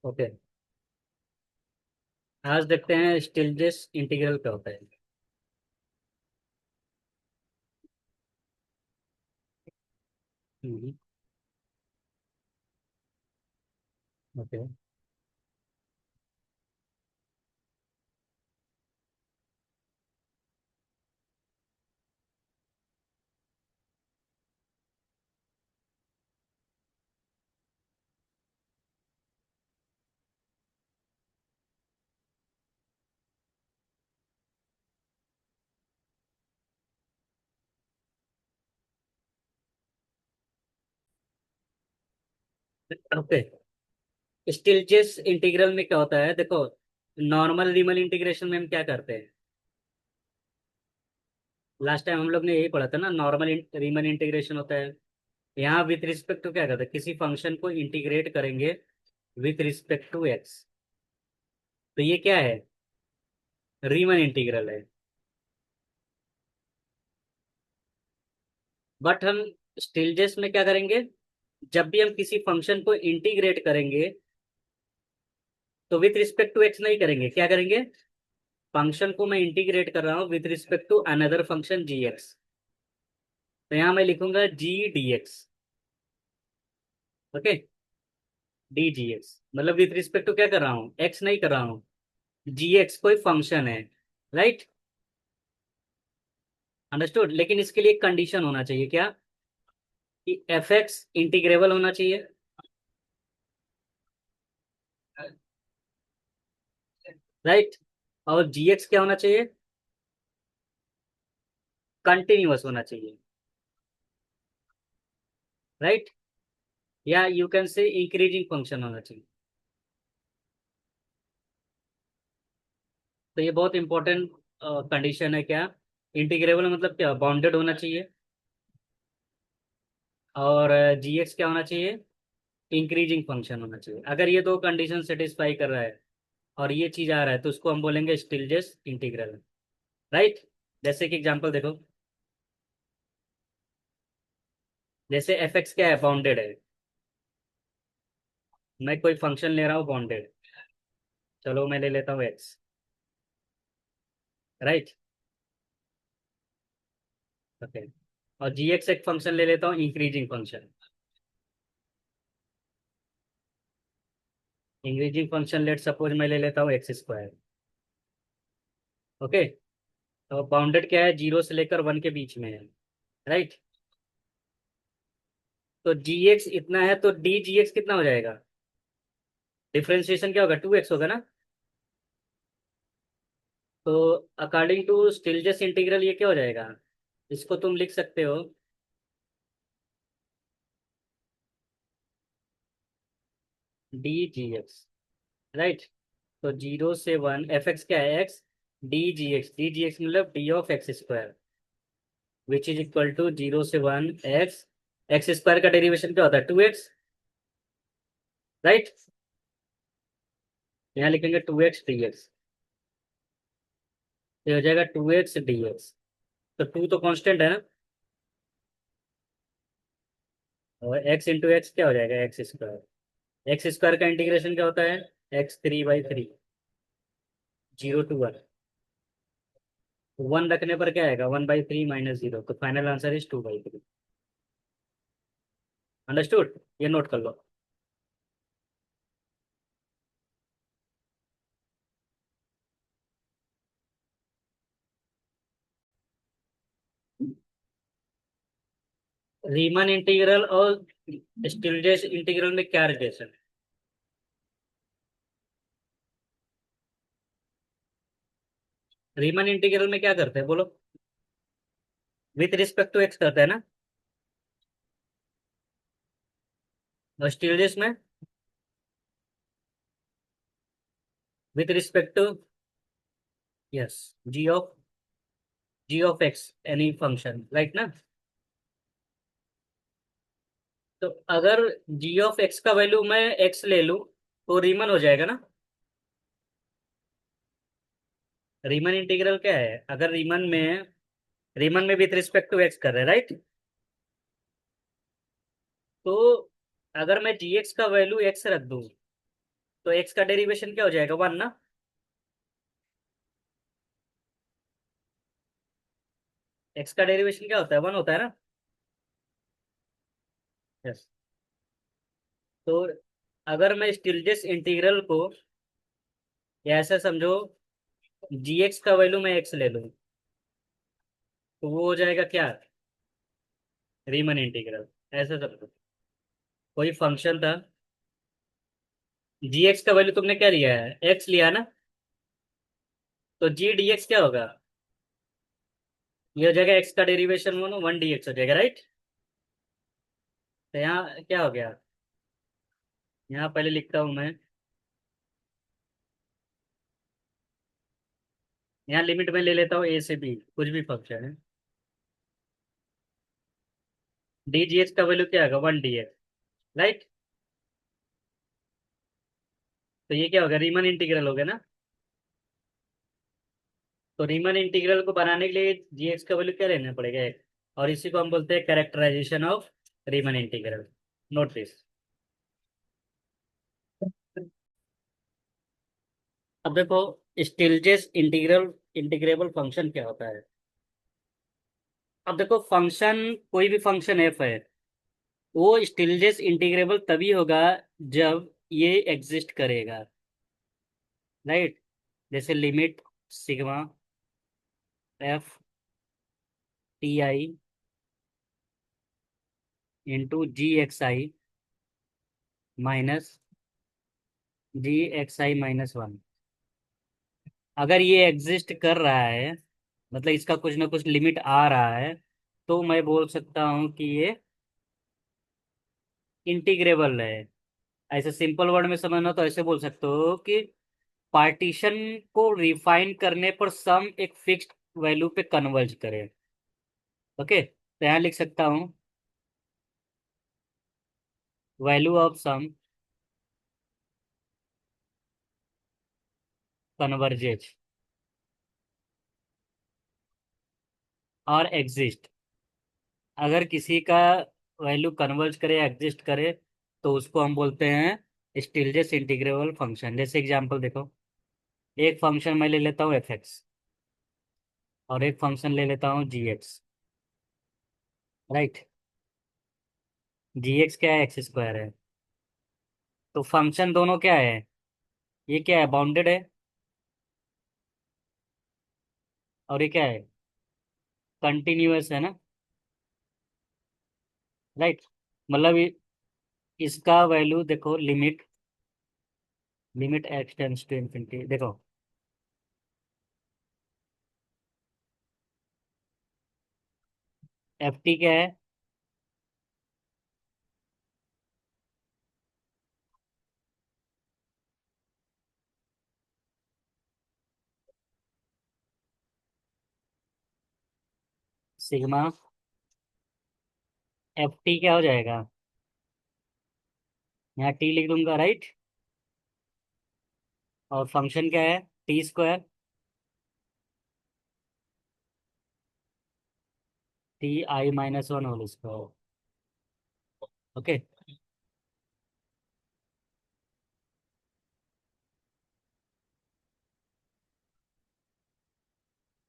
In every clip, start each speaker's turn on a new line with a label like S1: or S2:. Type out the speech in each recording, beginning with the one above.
S1: Okay, आज देखते हैं स्टिल्जेस इंटीग्रल क्या होता है। हम्म। ओके। ओके, स्टिल्जेस इंटीग्रल में क्या होता है देखो। नॉर्मल रीमन इंटीग्रेशन में हम क्या करते हैं। लास्ट टाइम हम लोग ने यही पढ़ा था ना, नॉर्मल रीमन इंटीग्रेशन होता है। यहाँ विथ रिस्पेक्ट टू क्या करते हैं, किसी फंक्शन को इंटीग्रेट करेंगे विथ रिस्पेक्ट टू एक्स। तो ये क्या है, रीमन इंटीग्रल है। बट हम स्टिल्जेस में क्या करेंगे, जब भी हम किसी फंक्शन को इंटीग्रेट करेंगे तो विथ रिस्पेक्ट टू एक्स नहीं करेंगे, क्या करेंगे, फंक्शन को मैं इंटीग्रेट कर रहा हूँ with respect to another function G X. तो यहाँ मैं लिखूंगा G D X. Okay, D G X मतलब विथ रिस्पेक्ट टू क्या कर रहा हूँ, एक्स नहीं कर रहा हूँ, जी एक्स कोई फंक्शन है। Right, understood. लेकिन इसके लिए एक कंडीशन होना चाहिए, क्या, कि एफ एक्स इंटीग्रेबल होना चाहिए। राइट, और जी एक्स क्या होना चाहिए, कंटिन्यूअस होना चाहिए। राइट, या you can say increasing function होना चाहिए। तो ये बहुत इंपॉर्टेंट कंडीशन है, क्या, इंटीग्रेबल मतलब क्या, बाउंडेड होना चाहिए। और जी एक्स क्या होना चाहिए, इंक्रीजिंग फंक्शन होना चाहिए। अगर ये दो कंडीशन सेटिस्फाई कर रहा है और ये चीज आ रहा है तो उसको हम बोलेंगे स्टिल्जेस इंटीग्रल। राइट, जैसे कि एग्जांपल देखो, जैसे एफ एक्स क्या है, बाउंडेड है। मैं कोई फंक्शन ले रहा हूँ बाउंडेड, चलो मैं ले लेता हूँ एक्स। राइट, ओके, और जी एक्स एक फंक्शन ले लेता हूँ increasing function. Increasing function let suppose मैं ले लेता हूँ एक्स स्क्वायर। ओके, तो बाउंडेड क्या है, जीरो से लेकर वन के बीच में है। राइट, तो जी एक्स इतना है तो डी जी एक्स कितना हो जाएगा, डिफरेंशिएशन क्या होगा, टू एक्स होगा ना। तो अकॉर्डिंग टू स्टिल्जेस इंटीग्रल ये क्या हो जाएगा, इसको तुम लिख सकते हो डी जी एक्स। राइट, तो जीरो से वन एफ एक्स क्या है, एक्स, डी जी एक्स मतलब D of X square, which is equal to zero से वन एक्स। एक्स स्क्वायर का डेरिवेशन क्या होता है, टू एक्स। राइट, यहाँ लिखेंगे टू एक्स डी एक्स, ये हो जाएगा टू एक्स डी एक्स। तो टू तो कांस्टेंट है ना, और एक्स इंटू एक्स क्या हो जाएगा, एक्स स्क्वायर। एक्स स्क्वायर का इंटीग्रेशन क्या होता है, x three by three, zero to one. One रखने पर क्या आएगा, one by three minus zero, तो final answer is two by three. Understood, ये नोट कर लो। रीमन इंटीग्रल और स्टिल्जेस इंटीग्रल में क्या रिलेशन है। रीमन इंटीग्रल में क्या करते हैं बोलो, विथ रिस्पेक्ट टू एक्स करते हैं ना, और स्टिल्जेस में with respect to, yes, G of, G of X any function, right ना। तो अगर जी ऑफ एक्स का वैल्यू मैं एक्स ले लूं तो रीमन हो जाएगा ना। रीमन इंटीग्रल क्या है, अगर रीमन में विथ रिस्पेक्ट टू एक्स कर रहे हैं, राइट। तो अगर मैं जी एक्स का वैल्यू एक्स रख दूं तो एक्स का डेरिवेशन क्या हो जाएगा, 1 ना। एक्स का डेरिवेशन क्या होता है, 1 होता है ना। यस। तो अगर मैं स्टिल्जियस इंटीग्रल को, या ऐसा समझो, जी एक्स का वैल्यू मैं एक्स ले लूँ, तो वो हो जाएगा क्या, रीमन इंटीग्रल। ऐसा समझो, कोई फंक्शन था, जी एक्स का वैल्यू तुमने क्या लिया है, एक्स लिया ना, तो जी डी एक्स क्या होगा, ये हो जाएगा एक्स का डेरिवेशन 1 डी एक्स हो जाएगा, राइट। तो यहाँ क्या हो गया, यहाँ पहले लिखता हूँ मैं, यहाँ लिमिट में ले लेता हूँ ए से बी, कुछ भी फंक्शन है, डी जी एक्स का वैल्यू क्या होगा, 1 डी एक्स, राइट। तो ये क्या होगा, रीमन इंटीग्रल हो गया ना। तो रीमन इंटीग्रल को बनाने के लिए जी एक्स का वैल्यू क्या लेना पड़ेगा, एक, और इसी को हम बोलते हैं characterisation of Riemann integral. Note this. अब देखो, स्टिल्जियस इंटीग्रल इंटीग्रेबल फंक्शन क्या होता है। अब देखो, फंक्शन, कोई भी फंक्शन एफ है, वो स्टिल्जियस इंटीग्रेबल तभी होगा जब ये एग्जिस्ट करेगा, राइट। जैसे limit sigma F T I into G X I minus G X I minus 1, अगर ये एग्जिस्ट कर रहा है, मतलब इसका कुछ ना कुछ लिमिट आ रहा है, तो मैं बोल सकता हूँ कि ये इंटीग्रेबल है। ऐसे सिंपल वर्ड में समझना तो ऐसे बोल सकते हो कि पार्टीशन को रिफाइन करने पर सम एक फिक्स्ड वैल्यू पे कन्वर्ज करे। ओके, तो यहाँ लिख सकता हूँ, वैल्यू ऑफ सम कन्वर्जेज और एग्जिस्ट। अगर किसी का वैल्यू कन्वर्ज करे, एग्जिस्ट करे, तो उसको हम बोलते हैं स्टिल्जियस इंटीग्रेबल फंक्शन। जैसे एग्जांपल देखो, एक फंक्शन मैं ले लेता हूँ एफ एक्स, और एक फंक्शन ले लेता हूँ जी एक्स, राइट। जी एक्स क्या है, एक्स स्क्वायर है। तो फंक्शन दोनों क्या है, ये क्या है, बाउंडेड है, और ये क्या है, कंटिन्यूअस है ना, राइट। मतलब इसका वैल्यू देखो, limit, limit X tends to infinity, देखो एफ टी क्या है, सिग्मा एफ टी क्या हो जाएगा, यहाँ टी लिख दूंगा, राइट। और फंक्शन क्या है, T square, T I minus 1 whole square. Okay,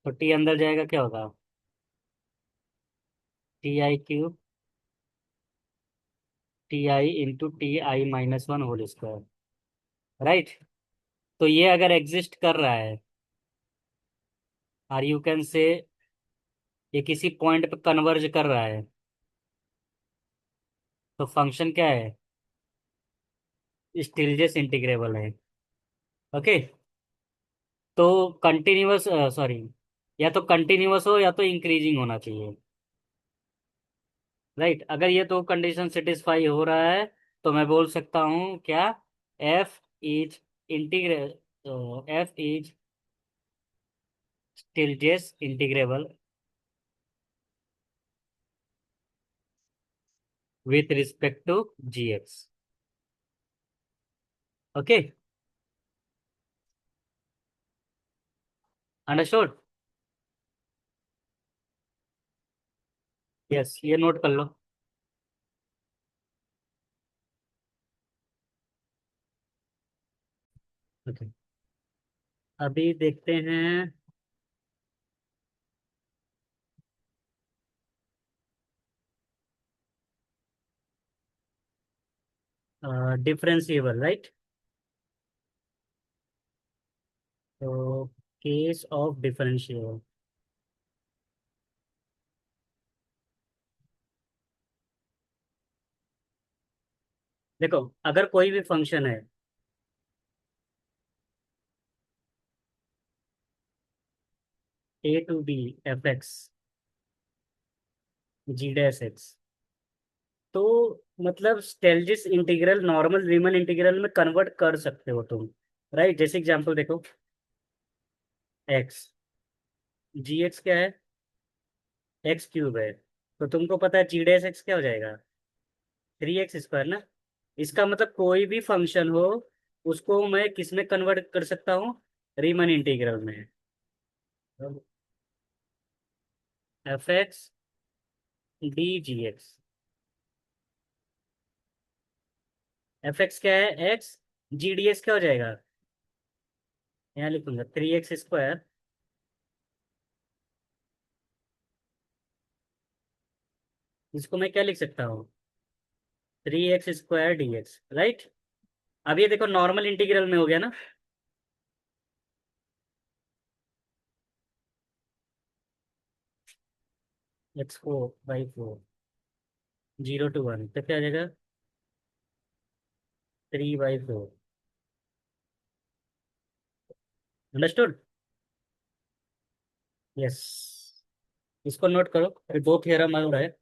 S1: तो टी अंदर जाएगा क्या होगा, T I cube T I into T I minus 1 whole square, right. तो ये अगर एग्जिस्ट कर रहा है, और यू कैन से ये किसी पॉइंट पे कन्वर्ज कर रहा है, तो फंक्शन क्या है, स्टिल्जियस इंटीग्रेबल है। ओके, तो कंटिन्यूअस, सॉरी, या तो कंटिन्यूअस हो या तो इंक्रीजिंग होना चाहिए, राइट। अगर ये तो कंडीशन सेटिस्फाई हो रहा है, तो मैं बोल सकता हूँ क्या, एफ इज इंटीग्रे f is Stieltjes integrable with respect to g x. Okay, understood. Yes, ये नोट कर लो। ओके, अभी देखते हैं। Differentiable, right? तो केस ऑफ डिफरेंशिएबल। देखो, अगर कोई भी फंक्शन है, a to b f x g dash x, तो मतलब Stieltjes integral normal Riemann integral में कन्वर्ट कर सकते हो तुम, राइट? जैसे एग्जांपल देखो, एक्स, जी एक्स क्या है? एक्स क्यूब है। तो तुमको पता है जी डैश एक्स क्या हो जाएगा? 3x स्क्वायर ना। इसका मतलब कोई भी फंक्शन हो, उसको मैं किस में कन्वर्ट कर सकता हूँ? रीमन इंटीग्रल में। F X D G x. F X क्या है? एक्स। जी डी एक्स क्या हो जाएगा? यहाँ लिखूंगा 3x स्क्वायर। इसको मैं क्या लिख सकता हूँ? 3x square D x, right? अब ये देखो नॉर्मल इंटीग्रल में हो गया ना। x4/4, 0 to 1, तो क्या आ जाएगा? 3/4। अंडरस्टूड? यस। इसको नोट करो, अभी दो थ्योरम हो रहा है।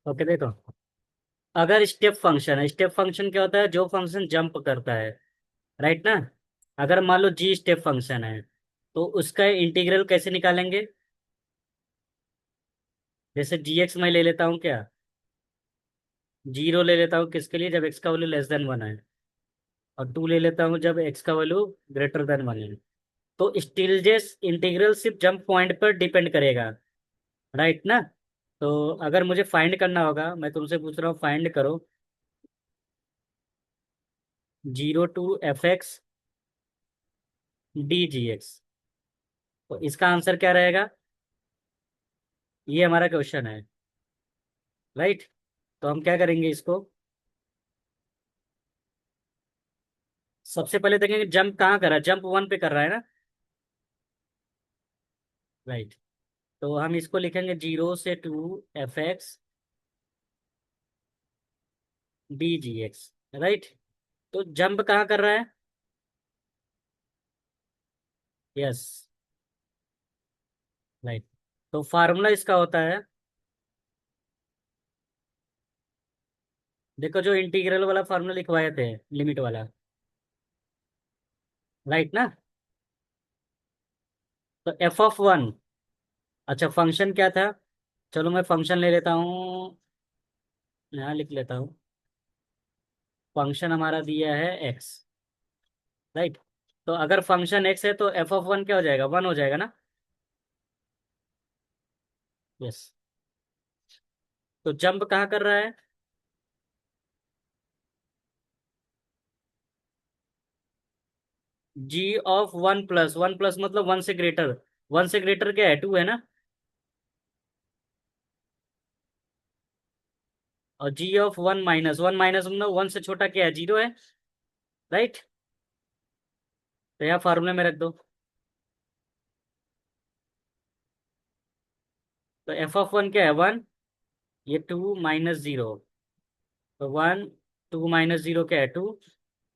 S1: ओके, देखो, अगर स्टेप फंक्शन है, स्टेप फंक्शन क्या होता है? जो फंक्शन जंप करता है, राइट ना? अगर मान लो जी स्टेप फंक्शन है, तो उसका इंटीग्रल कैसे निकालेंगे? जैसे जी एक्स मैं ले लेता हूँ क्या? 0 ले लेता हूँ किसके लिए? जब एक्स का वैल्यू लेस देन 1 है। और 2 ले लेता हूँ जब एक्स का वैल्यू ग्रेटर देन 1 है। तो स्टिल्जेस इंटीग्रल सिर्फ जंप पॉइंट पर डिपेंड करेगा, राइट ना? तो अगर मुझे फाइंड करना होगा, मैं तुमसे पूछ रहा हूँ, फाइंड करो 0 to f(x) D G X. तो इसका आंसर क्या रहेगा? ये हमारा क्वेश्चन है, राइट? तो हम क्या करेंगे इसको? सबसे पहले देखेंगे जंप कहाँ कर रहा है। जंप 1 पे कर रहा है ना, राइट? तो हम इसको लिखेंगे 0 से 2 f(x) D G X, right? तो जंप कहाँ कर रहा है? Yes, right. तो फार्मूला इसका होता है, देखो जो इंटीग्रल वाला फार्मूला लिखवाए थे, लिमिट वाला, राइट ना? तो f(1), अच्छा फंक्शन क्या था? चलो मैं फंक्शन ले लेता हूँ, यहाँ लिख लेता हूँ। फंक्शन हमारा दिया है x, राइट? तो अगर फंक्शन x है तो f(1) क्या हो जाएगा? 1 हो जाएगा ना? यस। तो जंप कहाँ कर रहा है? g(1+1+) मतलब 1 से ग्रेटर। 1 से ग्रेटर क्या है? 2 है ना? और g(1 - 1) मतलब 1 से छोटा क्या है? 0 है, राइट? तो यहाँ फार्मूले में रख दो। तो f(1) क्या है? 1। ये 2 - 0, तो 1। 2 - 0 क्या है? 2।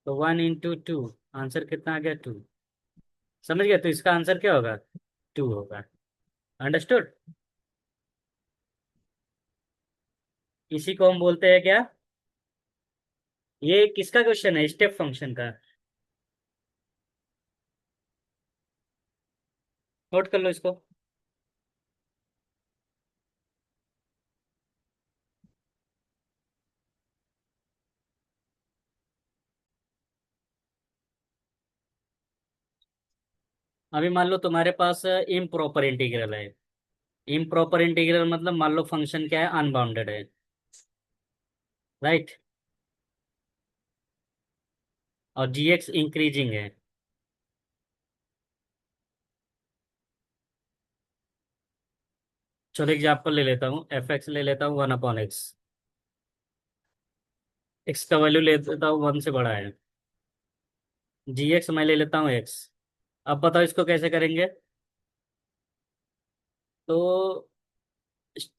S1: तो 1 × 2, आंसर कितना आ गया? 2। समझ गया? तो इसका आंसर क्या होगा? 2 होगा। अंडरस्टूड? इसी को हम बोलते हैं क्या? ये किसका क्वेश्चन है? स्टेप फंक्शन का। नोट कर लो इसको। अभी मान लो तुम्हारे पास इम्प्रॉपर इंटीग्रल है। इम्प्रॉपर इंटीग्रल मतलब मान लो फंक्शन क्या है, अनबाउंडेड है। राइट। और जी एक्स इंक्रीजिंग है। चलो एग्जाम्पल ले लेता हूँ, एफ एक्स ले लेता हूँ 1/x। एक्स का वैल्यू ले लेता हूँ 1 से बड़ा है। जी एक्स मैं ले लेता हूँ एक्स। अब बताओ इसको कैसे करेंगे। तो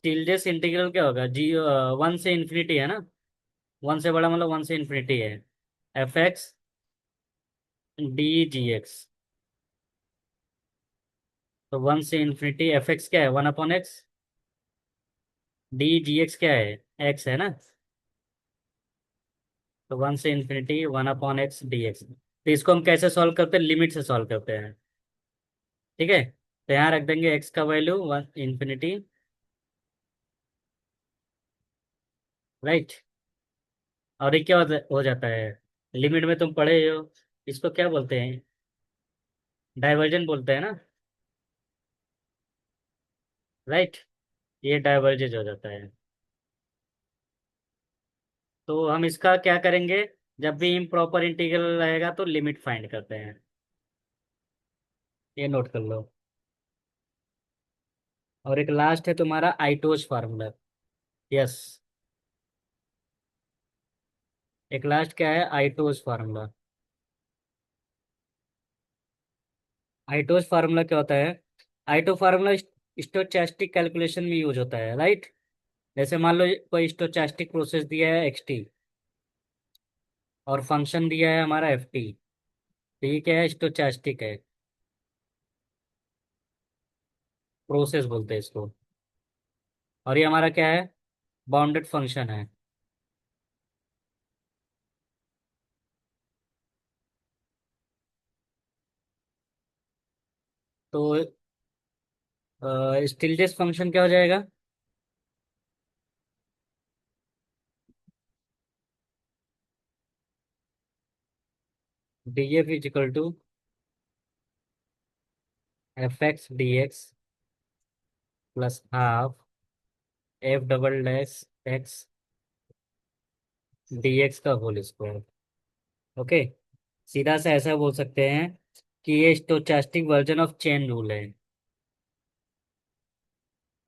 S1: टिल्डेस इंटीग्रल क्या होगा, जी 1 से इन्फिनिटी है ना। 1 से बड़ा मतलब 1 से इन्फिनिटी है। F X D G X. तो 1 से इन्फिनिटी एफ एक्स क्या है, 1/x। डी जी एक्स क्या है, एक्स है ना। तो 1 से इन्फिनिटी 1/x डी एक्स। तो इसको हम कैसे सॉल्व करते हैं, लिमिट से सॉल्व करते हैं। ठीक है, तो यहाँ रख देंगे एक्स का वैल्यू 1 इन्फिनिटी। राइट। और ये क्या हो जाता है, लिमिट में तुम पढ़े हो, इसको क्या बोलते हैं, डाइवर्जन बोलते हैं ना। राइट। ये डाइवर्जेज हो जाता है। तो हम इसका क्या करेंगे, जब भी इम्प्रॉपर इंटीग्रल रहेगा तो लिमिट फाइंड करते हैं। ये नोट कर लो। और एक लास्ट है तुम्हारा आइटोज फार्मूला। यस। एक लास्ट क्या है, आइटोज फार्मूला। आइटोज फार्मूला क्या होता है, आइटो फार्मूला स्टोचैस्टिक कैलकुलेशन में यूज होता है। राइट। जैसे मान लो कोई स्टोचैस्टिक प्रोसेस दिया है एक्स टी, और फंक्शन दिया है हमारा एफ टी। तो ये क्या है, स्टोचैस्टिक है, प्रोसेस बोलते हैं इसको। और ये हमारा क्या है, बाउंडेड फंक्शन है। तो स्टिल्डेस फंक्शन क्या हो जाएगा, D F is equal to F X D X plus half F double dash X D x का होल स्क्वायर। ओके। सीधा से ऐसा बोल सकते हैं कि ये stochastic version of chain rule है।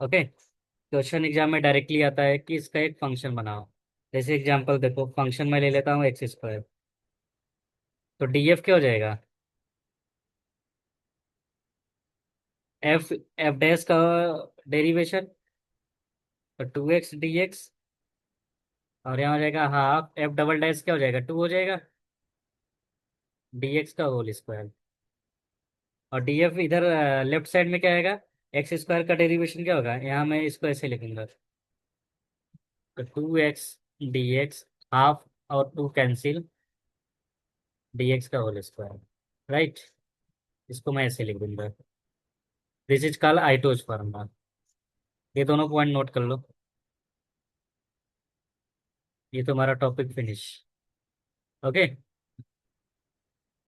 S1: ओके। क्वेश्चन एग्जाम में डायरेक्टली आता है कि इसका एक फंक्शन बनाओ। जैसे एग्जांपल देखो, फंक्शन में ले लेता हूँ एक्स स्क्वायर। तो डी एफ क्या हो जाएगा, एफ एफ डैश का डेरिवेशन, तो 2x डी एक्स। और यहाँ हो जाएगा हाफ एफ डबल डैश क्या हो जाएगा, 2 हो जाएगा डी एक्स का होल स्क्वायर। और डी एफ इधर लेफ्ट साइड में क्या आएगा, एक्स स्क्वायर का डेरिवेशन क्या होगा, यहाँ मैं इसको ऐसे लिखूंगा। तो 2x डी एक्स, हाफ और 2 कैंसिल, डी एक्स का होल स्क्वायर। राइट। इसको मैं ऐसे लिख दूंगा। This is called Ito's formula. ये दोनों पॉइंट नोट कर लो। ये तुम्हारा टॉपिक फिनिश। ओके।